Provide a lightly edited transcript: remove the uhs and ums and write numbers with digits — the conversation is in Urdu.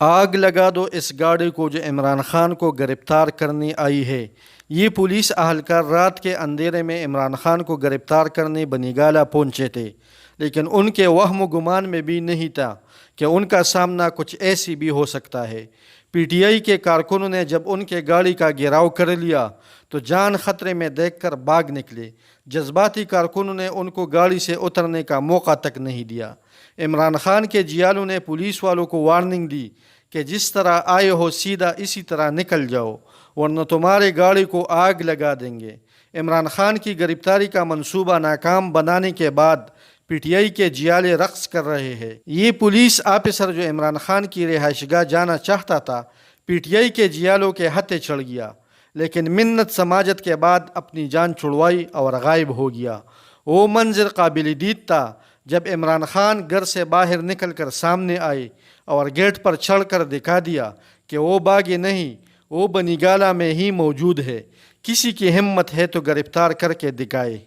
آگ لگا دو اس گاڑی کو جو عمران خان کو گرفتار کرنے آئی ہے۔ یہ پولیس اہلکار رات کے اندھیرے میں عمران خان کو گرفتار کرنے بنی گالہ پہنچے تھے، لیکن ان کے وہم و گمان میں بھی نہیں تھا کہ ان کا سامنا کچھ ایسی بھی ہو سکتا ہے۔ پی ٹی آئی کے کارکنوں نے جب ان کے گاڑی کا گھیراؤ کر لیا تو جان خطرے میں دیکھ کر بھاگ نکلے۔ جذباتی کارکنوں نے ان کو گاڑی سے اترنے کا موقع تک نہیں دیا۔ عمران خان کے جیالوں نے پولیس والوں کو وارننگ دی کہ جس طرح آئے ہو سیدھا اسی طرح نکل جاؤ ورنہ تمہاری گاڑی کو آگ لگا دیں گے۔ عمران خان کی گرفتاری کا منصوبہ ناکام بنانے کے بعد پی ٹی آئی کے جیالے رقص کر رہے ہیں۔ یہ پولیس آفیسر جو عمران خان کی رہائش گاہ جانا چاہتا تھا پی ٹی آئی کے جیالوں کے ہتھے چڑھ گیا، لیکن منت سماجت کے بعد اپنی جان چھڑوائی اور غائب ہو گیا۔ وہ منظر قابل دید تھا جب عمران خان گھر سے باہر نکل کر سامنے آئے اور گیٹ پر چڑھ کر دکھا دیا کہ وہ باغی نہیں، وہ بنی گالہ میں ہی موجود ہے۔ کسی کی ہمت ہے تو گرفتار کر کے دکھائے۔